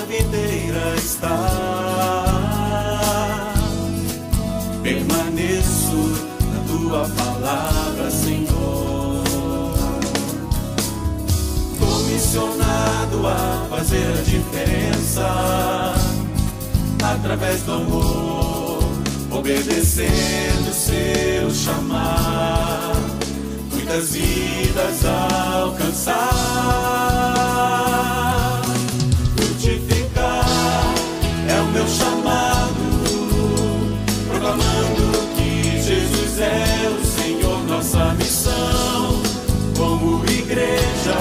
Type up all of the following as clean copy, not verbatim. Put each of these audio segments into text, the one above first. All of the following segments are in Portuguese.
videira está. Permaneço na tua palavra, Senhor. Missionado a fazer a diferença através do amor, obedecendo seu chamar, muitas vidas alcançar. Frutificar é o meu chamado, proclamando que Jesus é o Senhor. Nossa missão como igreja,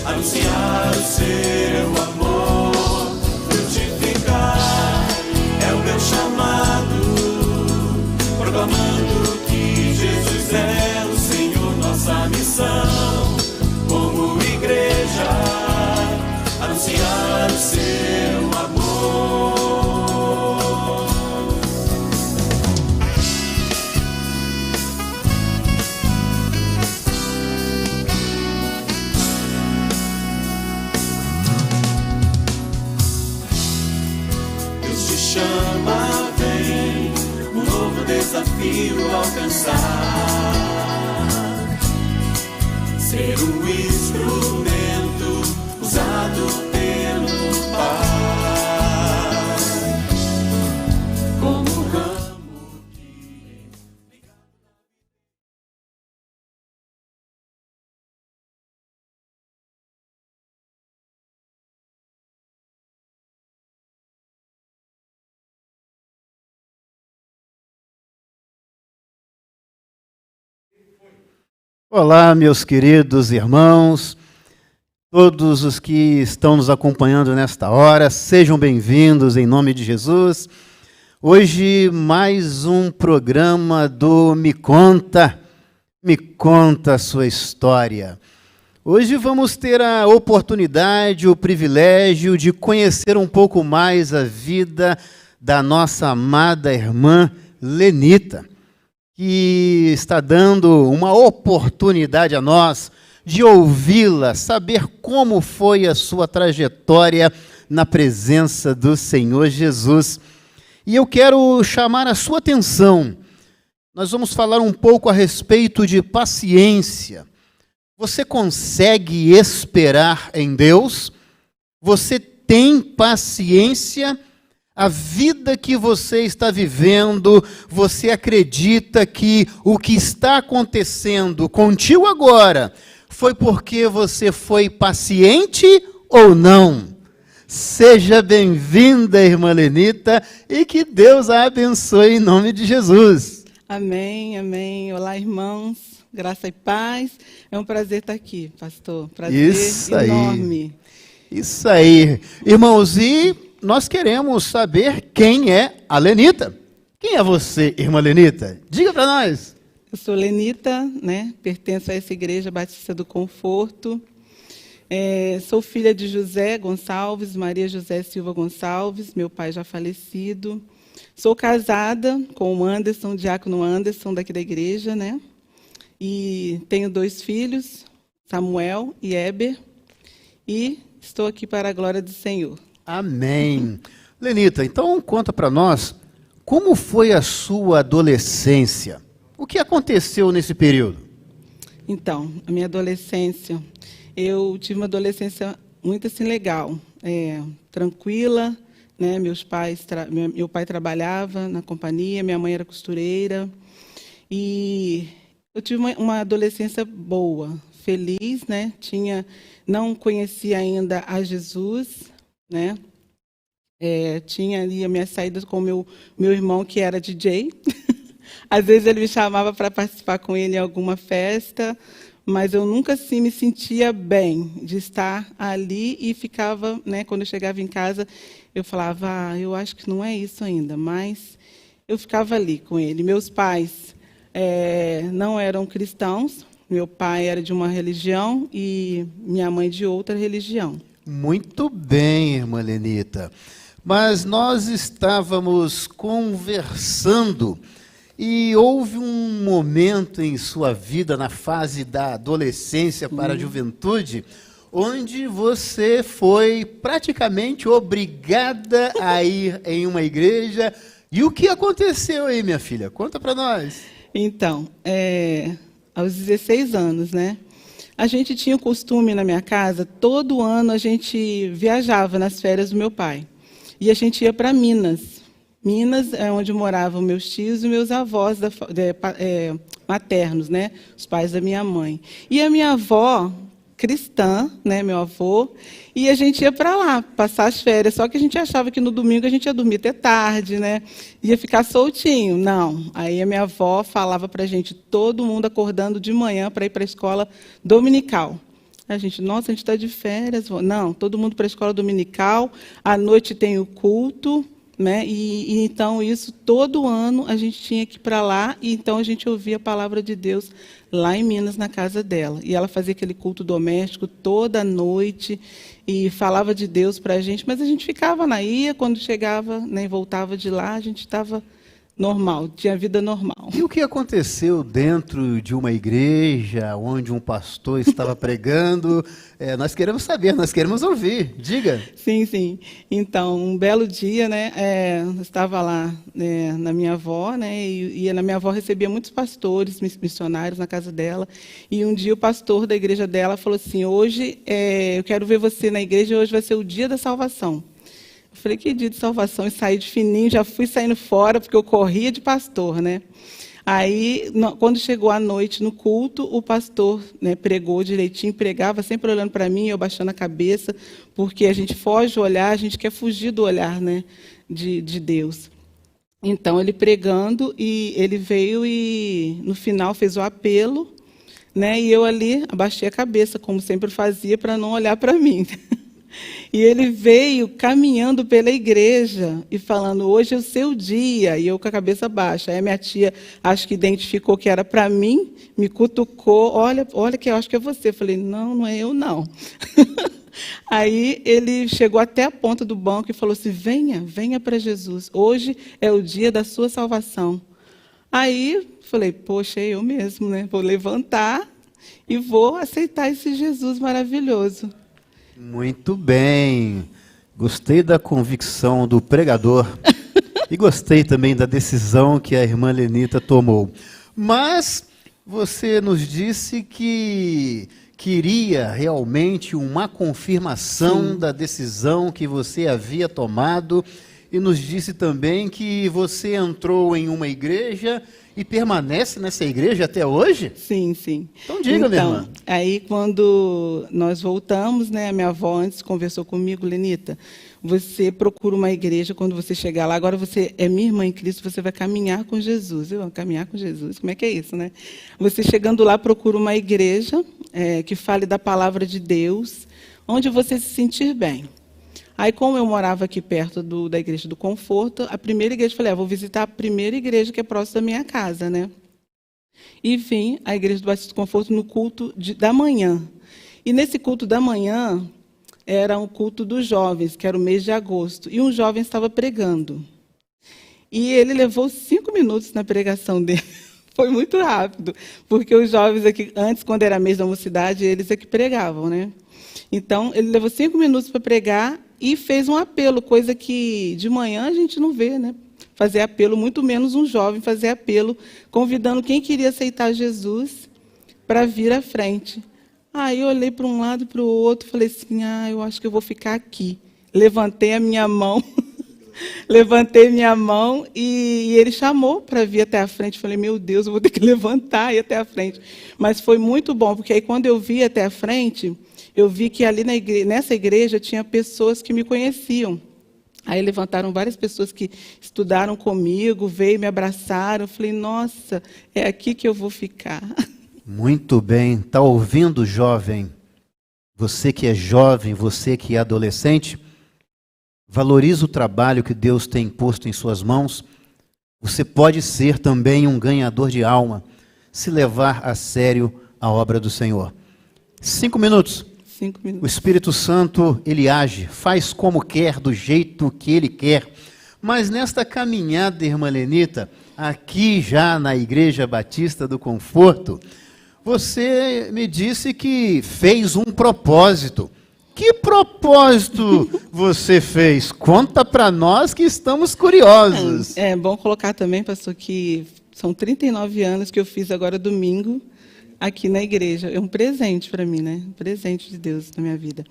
anunciar o seu amor. Frutificar é o meu chamado, proclamando que Jesus é o Senhor. Nossa missão como igreja, anunciar o seu amor. Chama, vem, um novo desafio alcançar. Ser um instrumento usado pelo Pai, como um ramo que... Olá, meus queridos irmãos, todos os que estão nos acompanhando nesta hora, sejam bem-vindos em nome de Jesus. Hoje, mais um programa do Me Conta a Sua História. Hoje vamos ter a oportunidade, o privilégio de conhecer um pouco mais a vida da nossa amada irmã Lenita, que está dando uma oportunidade a nós de ouvi-la, saber como foi a sua trajetória na presença do Senhor Jesus. E eu quero chamar a sua atenção. Nós vamos falar um pouco a respeito de paciência. Você consegue esperar em Deus? Você tem paciência? A vida que você está vivendo, você acredita que o que está acontecendo contigo agora foi porque você foi paciente ou não? Seja bem-vinda, irmã Lenita, e que Deus a abençoe em nome de Jesus. Amém, amém. Olá, irmãos. Graça e paz. É um prazer estar aqui, pastor. Prazer Isso aí. enorme. Isso aí. Irmãos, e nós queremos saber quem é a Lenita. Quem é você, irmã Lenita? Diga para nós. Eu sou Lenita, né? Pertenço a essa igreja Batista do Conforto. Sou filha de José Gonçalves, Maria José Silva Gonçalves, meu pai já falecido. Sou casada com o Anderson, o diácono Anderson, daqui da igreja, né? E tenho 2 filhos, Samuel e Heber. E estou aqui para a glória do Senhor. Amém. Lenita, então conta para nós, como foi a sua adolescência? O que aconteceu nesse período? Então, a minha adolescência, eu tive uma adolescência muito assim legal, tranquila, né? Meu pai trabalhava na companhia, minha mãe era costureira, e eu tive uma adolescência boa, feliz, né? Não conhecia ainda a Jesus, né? Tinha ali a minha saída com meu irmão, que era DJ. Às vezes ele me chamava para participar com ele em alguma festa, mas eu nunca assim me sentia bem de estar ali e ficava, né? Quando eu chegava em casa, eu falava, eu acho que não é isso ainda, mas eu ficava ali com ele. Meus pais não eram cristãos, meu pai era de uma religião e minha mãe de outra religião. Muito bem, irmã Lenita. Mas nós estávamos conversando e houve um momento em sua vida, na fase da adolescência para a juventude, onde você foi praticamente obrigada a ir em uma igreja. E o que aconteceu aí, minha filha? Conta para nós. Então, aos 16 anos, né? A gente tinha o costume na minha casa, todo ano a gente viajava nas férias do meu pai. E a gente ia para Minas. Minas é onde moravam meus tios e meus avós maternos, né? Os pais da minha mãe. E a minha avó, cristã, né? Meu avô, e a gente ia para lá, passar as férias. Só que a gente achava que no domingo a gente ia dormir até tarde, né? Ia ficar soltinho. Não. Aí a minha avó falava para a gente, todo mundo acordando de manhã para ir para a escola dominical. A gente, nossa, a gente está de férias. Não, todo mundo para a escola dominical, à noite tem o culto, né? E então isso todo ano a gente tinha que ir para lá, e então a gente ouvia a palavra de Deus lá em Minas, na casa dela. E ela fazia aquele culto doméstico toda noite e falava de Deus para a gente, mas a gente ficava na ia, quando chegava, né, e voltava de lá, a gente estava normal, tinha vida normal. E o que aconteceu dentro de uma igreja onde um pastor estava pregando? Nós queremos saber, nós queremos ouvir. Diga. Sim, sim. Então, um belo dia, né, eu estava lá, né, na minha avó, né, e na minha avó recebia muitos pastores, missionários na casa dela, e um dia o pastor da igreja dela falou assim, hoje eu quero ver você na igreja, hoje vai ser o dia da salvação. Eu falei, que dia de salvação, e saí de fininho, já fui saindo fora, porque eu corria de pastor, né? Aí, quando chegou a noite no culto, o pastor, né, pregou direitinho, pregava sempre olhando para mim, eu baixando a cabeça, porque a gente foge do olhar, a gente quer fugir do olhar, né, de Deus. Então, ele pregando, e ele veio e, no final, fez o apelo, né, e eu ali abaixei a cabeça, como sempre fazia, para não olhar para mim. E ele veio caminhando pela igreja e falando, hoje é o seu dia, e eu com a cabeça baixa. Aí a minha tia, acho que identificou que era para mim, me cutucou, olha que eu acho que é você. Eu falei, não é eu, não. Aí ele chegou até a ponta do banco e falou assim, venha para Jesus, hoje é o dia da sua salvação. Aí falei, poxa, é eu mesmo, né? Vou levantar e vou aceitar esse Jesus maravilhoso. Muito bem. Gostei da convicção do pregador e gostei também da decisão que a irmã Lenita tomou. Mas você nos disse que queria realmente uma confirmação da decisão que você havia tomado, e nos disse também que você entrou em uma igreja e permanece nessa igreja até hoje? Sim, sim. Então diga, minha irmã. Aí quando nós voltamos, né, a minha avó antes conversou comigo, Lenita, você procura uma igreja, quando você chegar lá, agora você é minha irmã em Cristo, você vai caminhar com Jesus. Eu, caminhar com Jesus, como é que é isso, né? Você chegando lá, procura uma igreja que fale da palavra de Deus, onde você se sentir bem. Aí, como eu morava aqui perto da Igreja do Conforto, a primeira igreja, falei, vou visitar a primeira igreja que é próxima da minha casa, né? E vim à Igreja do Batista do Conforto no culto da manhã. E nesse culto da manhã, era um culto dos jovens, que era o mês de agosto, e um jovem estava pregando. E ele levou 5 minutos na pregação dele. Foi muito rápido, porque os jovens aqui, antes, quando era mês da mocidade, eles é que pregavam, né? Então, ele levou 5 minutos para pregar, e fez um apelo, coisa que de manhã a gente não vê, né? Fazer apelo, muito menos um jovem fazer apelo, convidando quem queria aceitar Jesus para vir à frente. Aí eu olhei para um lado e para o outro, falei assim, eu acho que eu vou ficar aqui. Levantei a minha mão, e ele chamou para vir até a frente. Falei, meu Deus, eu vou ter que levantar e ir até a frente. Mas foi muito bom, porque aí quando eu vi até a frente, eu vi que ali nessa igreja tinha pessoas que me conheciam. Aí levantaram várias pessoas que estudaram comigo, veio e me abraçaram. Eu falei, nossa, é aqui que eu vou ficar. Muito bem. Está ouvindo, jovem? Você que é jovem, você que é adolescente, valorize o trabalho que Deus tem posto em suas mãos. Você pode ser também um ganhador de alma, se levar a sério a obra do Senhor. 5 minutos. 5 minutos. O Espírito Santo, ele age, faz como quer, do jeito que ele quer. Mas nesta caminhada, irmã Lenita, aqui já na Igreja Batista do Conforto, você me disse que fez um propósito. Que propósito você fez? Conta para nós que estamos curiosos. É bom colocar também, pastor, que são 39 anos que eu fiz agora domingo aqui na igreja. É um presente para mim, né? Um presente de Deus na minha vida.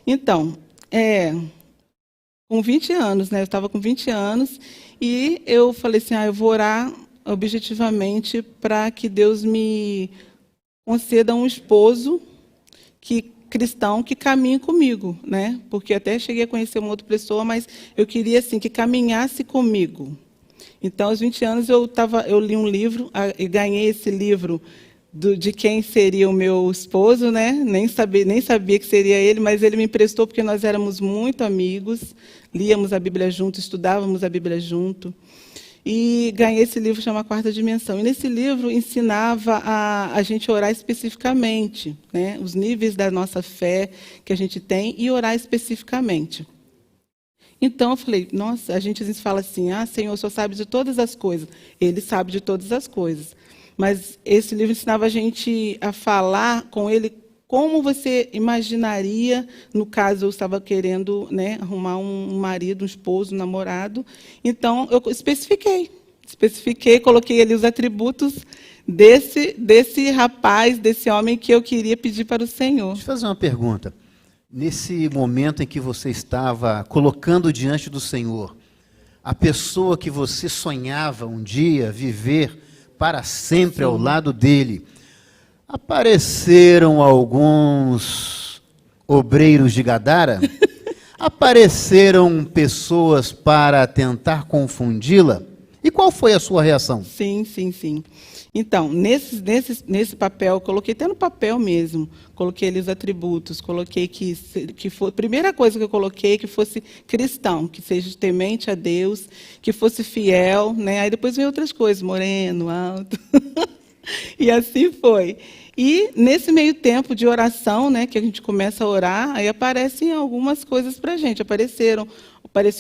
Então, com 20 anos, né? Eu estava com 20 anos e eu falei assim, eu vou orar objetivamente para que Deus me conceda um esposo cristão que caminhe comigo, né? Porque até cheguei a conhecer uma outra pessoa, mas eu queria assim que caminhasse comigo. Então, aos 20 anos eu li um livro e ganhei esse livro de quem seria o meu esposo, né? Nem sabia que seria ele, mas ele me emprestou porque nós éramos muito amigos, líamos a Bíblia junto, estudávamos a Bíblia junto. E ganhei esse livro chamado Quarta Dimensão. E nesse livro ensinava a gente orar especificamente, né? Os níveis da nossa fé que a gente tem e orar especificamente. Então eu falei, nossa, a gente às vezes fala assim, Senhor, o Senhor sabe de todas as coisas. Ele sabe de todas as coisas. Mas esse livro ensinava a gente a falar com ele como você imaginaria, no caso, eu estava querendo, né, arrumar um marido, um esposo, um namorado. Então, eu especifiquei, coloquei ali os atributos desse rapaz, desse homem que eu queria pedir para o Senhor. Deixa eu fazer uma pergunta. Nesse momento em que você estava colocando diante do Senhor, a pessoa que você sonhava um dia viver para sempre ao lado dele, apareceram alguns obreiros de Gadara? Apareceram pessoas para tentar confundi-la? E qual foi a sua reação? Sim. Então, nesse papel, eu coloquei até no papel mesmo, coloquei ali os atributos, coloquei que foi, a primeira coisa que eu coloquei, que fosse cristão, que seja temente a Deus, que fosse fiel, né? Aí depois vem outras coisas, moreno, alto... E assim foi. E nesse meio tempo de oração, né, que a gente começa a orar, aí aparecem algumas coisas para a gente. Apareceu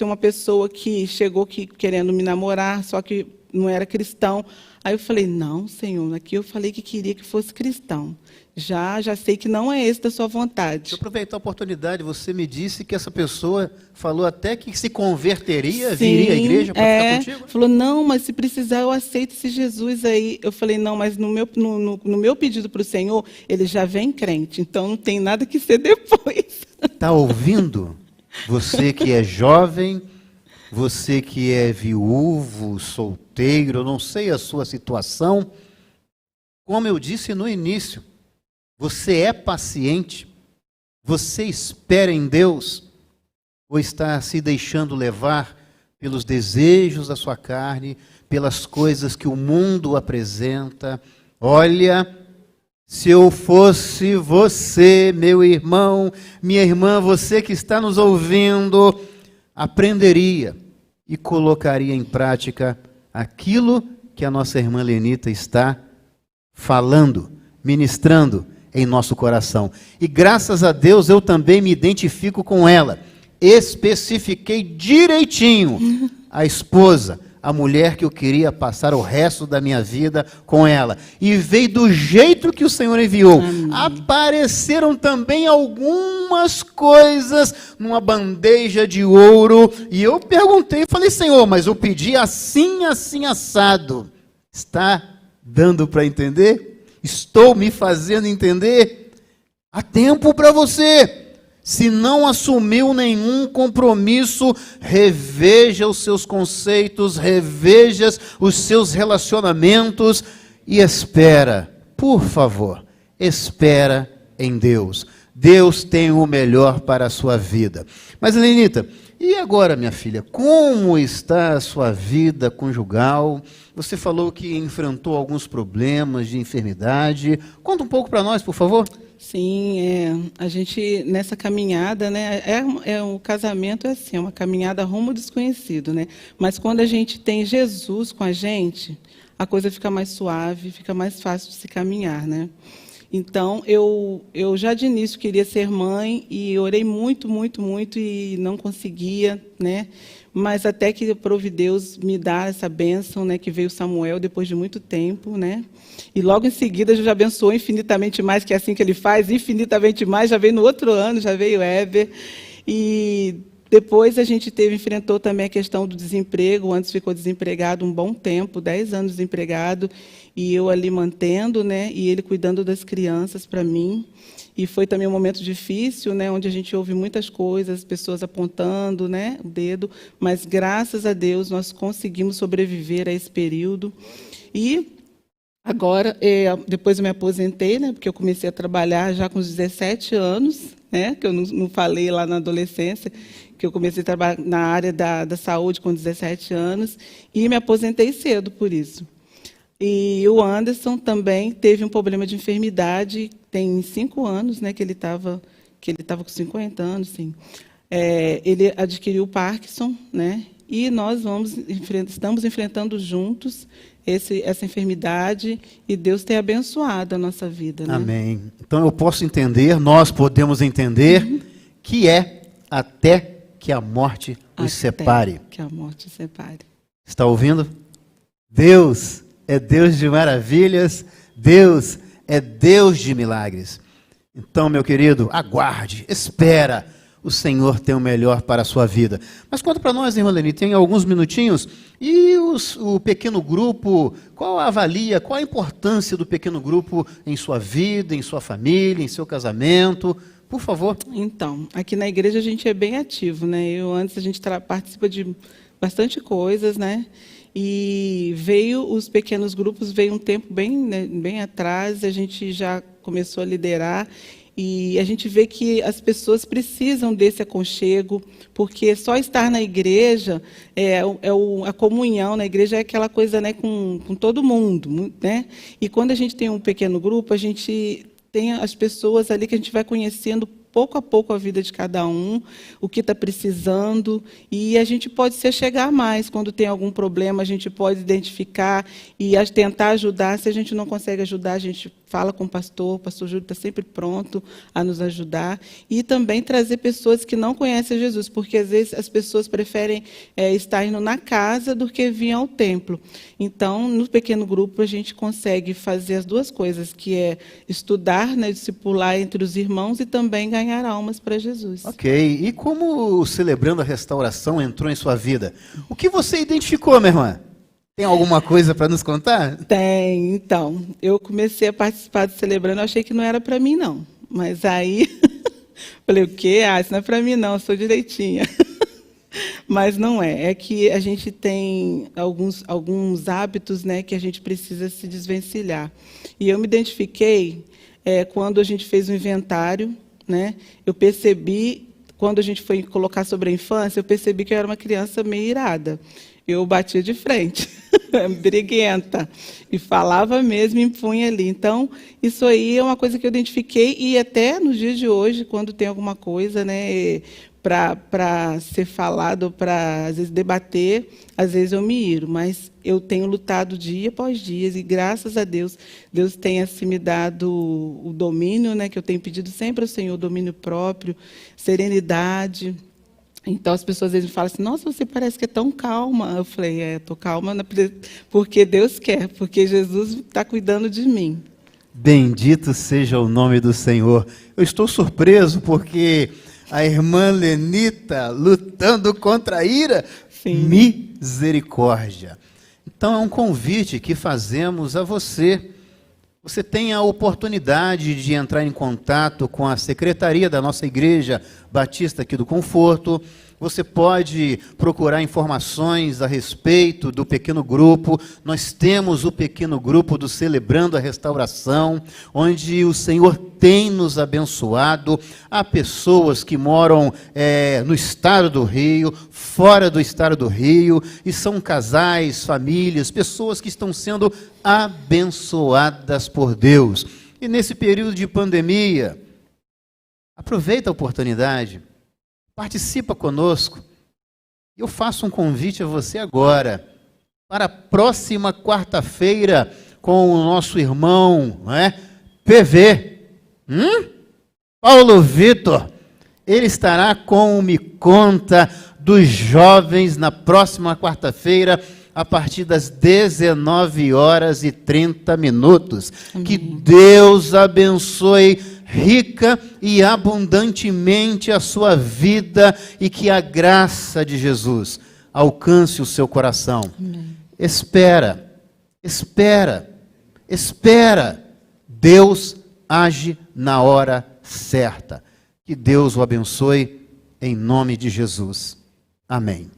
uma pessoa que chegou querendo me namorar, só que não era cristão. Aí eu falei, não, Senhor, aqui eu falei que queria que fosse cristão. Já sei que não é esse da sua vontade. Deixa eu aproveitar a oportunidade. Você me disse que essa pessoa falou até que se converteria, Sim, viria à igreja para ficar contigo? Falou, não, mas se precisar eu aceito esse Jesus aí. Eu falei, não, mas no meu pedido para o Senhor, ele já vem crente, então não tem nada que ser depois. Está ouvindo? Você que é jovem, você que é viúvo, solteiro, eu não sei a sua situação. Como eu disse no início, você é paciente? Você espera em Deus? Ou está se deixando levar pelos desejos da sua carne, pelas coisas que o mundo apresenta? Olha, se eu fosse você, meu irmão, minha irmã, você que está nos ouvindo, aprenderia e colocaria em prática aquilo que a nossa irmã Lenita está falando, ministrando em nosso coração. E graças a Deus eu também me identifico com ela. Especifiquei direitinho a esposa, a mulher que eu queria passar o resto da minha vida com ela. E veio do jeito que o Senhor enviou. Amém. Apareceram também algumas coisas numa bandeja de ouro. E eu perguntei, falei, Senhor, mas eu pedi assim, assado. Está dando para entender? Estou me fazendo entender? Há tempo para você. Se não assumiu nenhum compromisso, reveja os seus conceitos, reveja os seus relacionamentos e espera, por favor, espera em Deus. Deus tem o melhor para a sua vida. Mas, Lenita, e agora, minha filha, como está a sua vida conjugal? Você falou que enfrentou alguns problemas de enfermidade. Conta um pouco para nós, por favor. Sim, a gente, nessa caminhada, né, o casamento é assim, é uma caminhada rumo ao desconhecido, né? Mas quando a gente tem Jesus com a gente, a coisa fica mais suave, fica mais fácil de se caminhar, né? Então, eu já de início queria ser mãe e orei muito, muito, muito e não conseguia, né? Mas até que prove Deus me dar essa bênção, né? Que veio Samuel depois de muito tempo, né? E logo em seguida já abençoou infinitamente mais, que é assim que ele faz, infinitamente mais. Já veio no outro ano, já veio Heber. E depois a gente enfrentou também a questão do desemprego. Antes ficou desempregado um bom tempo, 10 anos desempregado, e eu ali mantendo, né? E ele cuidando das crianças para mim. E foi também um momento difícil, né, onde a gente ouve muitas coisas, pessoas apontando, né, o dedo, mas graças a Deus nós conseguimos sobreviver a esse período. E agora, depois eu me aposentei, né, porque eu comecei a trabalhar já com os 17 anos, né, que eu não falei lá na adolescência, que eu comecei a trabalhar na área da saúde com 17 anos, e me aposentei cedo por isso. E o Anderson também teve um problema de enfermidade, tem 5 anos, né, que ele estava com 50 anos, sim. Ele adquiriu o Parkinson, né, e nós estamos enfrentando juntos essa enfermidade, e Deus tem abençoado a nossa vida. Né? Amém. Então eu posso entender, nós podemos entender que é até que a morte os separe. Que a morte os separe. Está ouvindo? Deus é Deus de maravilhas, Deus é Deus de milagres. Então, meu querido, aguarde, espera, o Senhor tem o melhor para a sua vida. Mas conta para nós, irmã Leni, tem alguns minutinhos, e o pequeno grupo, qual a importância do pequeno grupo em sua vida, em sua família, em seu casamento? Por favor. Então, aqui na igreja a gente é bem ativo, né? Antes a gente participa de bastante coisas, né? E os pequenos grupos, veio um tempo bem atrás, a gente já começou a liderar, e a gente vê que as pessoas precisam desse aconchego, porque só estar na igreja, a comunhão na igreja é aquela coisa, né, com todo mundo, né? E quando a gente tem um pequeno grupo, a gente tem as pessoas ali que a gente vai conhecendo pouco a pouco a vida de cada um, o que está precisando, e a gente pode se achegar mais. Quando tem algum problema, a gente pode identificar e tentar ajudar. Se a gente não consegue ajudar, a gente fala com o pastor Júlio está sempre pronto a nos ajudar, e também trazer pessoas que não conhecem Jesus, porque às vezes as pessoas preferem estar indo na casa do que vir ao templo. Então, no pequeno grupo, a gente consegue fazer as duas coisas, que é estudar, né, discipular entre os irmãos e também ganhar almas para Jesus. Ok, e como Celebrando a Restauração entrou em sua vida? O que você identificou, minha irmã? Tem alguma coisa para nos contar? Tem, então. Eu comecei a participar do Celebrando, eu achei que não era para mim, não. Mas aí, falei, o quê? Isso não é para mim, não, eu sou direitinha. Mas não é. É que a gente tem alguns hábitos, né, que a gente precisa se desvencilhar. E eu me identifiquei quando a gente fez o inventário, né? Eu percebi, quando a gente foi colocar sobre a infância, eu percebi que eu era uma criança meio irada. Eu batia de frente, briguenta, e falava mesmo, e impunha ali. Então, isso aí é uma coisa que eu identifiquei, e até nos dias de hoje, quando tem alguma coisa, né, para ser falado, para, às vezes, debater, às vezes eu me iro, mas eu tenho lutado dia após dia, e graças a Deus, Deus tem assim, me dado o domínio, né, que eu tenho pedido sempre ao Senhor, domínio próprio, serenidade. Então, as pessoas às vezes me falam assim, nossa, você parece que é tão calma. Eu falei, estou calma porque Deus quer, porque Jesus está cuidando de mim. Bendito seja o nome do Senhor. Eu estou surpreso porque a irmã Lenita lutando contra a ira, sim. Misericórdia. Então, é um convite que fazemos a você. Você tem a oportunidade de entrar em contato com a secretaria da nossa Igreja Batista aqui do Conforto. Você pode procurar informações a respeito do pequeno grupo. Nós temos o pequeno grupo do Celebrando a Restauração, onde o Senhor tem nos abençoado. Há pessoas que moram no estado do Rio, fora do estado do Rio, e são casais, famílias, pessoas que estão sendo abençoadas por Deus. E nesse período de pandemia, aproveita a oportunidade, participa conosco. Eu faço um convite a você agora, para a próxima quarta-feira, com o nosso irmão, PV. Paulo Vitor, ele estará com o Me Conta dos Jovens na próxima quarta-feira, a partir das 19h30. Que Deus abençoe rica e abundantemente a sua vida e que a graça de Jesus alcance o seu coração. Amém. Espera. Deus age na hora certa. Que Deus o abençoe em nome de Jesus. Amém.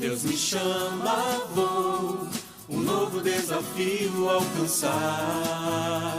Deus me chama, vou um novo desafio alcançar.